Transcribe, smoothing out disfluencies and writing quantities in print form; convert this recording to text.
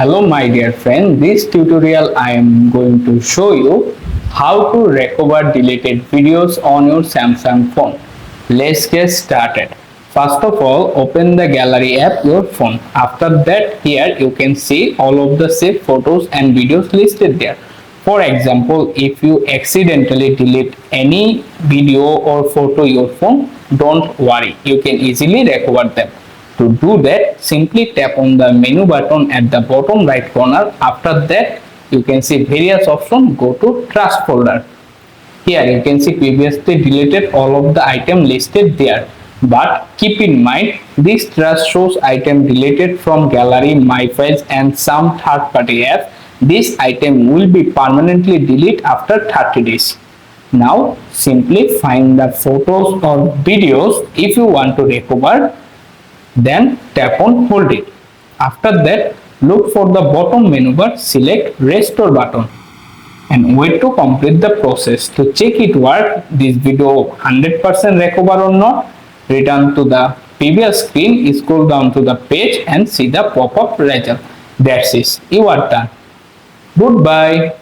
Hello my dear friend, this tutorial I am going to show you how to recover deleted videos on your Samsung phone. Let's get started. First of all, open the gallery app your phone. After that, here you can see all of the saved photos and videos listed there. For example, if you accidentally delete any video or photo your phone, don't worry, you can easily recover them. To do that, simply tap on the menu button at the bottom right corner. After that, you can see various options. Go to Trust folder. Here you can see previously deleted all of the item listed there. But keep in mind, this trust shows item deleted from gallery, my files and some third-party apps. This item will be permanently deleted after 30 days. Now simply find the photos or videos if you want to recover. Then tap on hold it. After that, look for the bottom menu bar, select restore button and wait to complete the process. To check it work, this video 100% recover or not, return to the previous screen, scroll down to the page and see the pop-up result. That's it, you are done. Goodbye.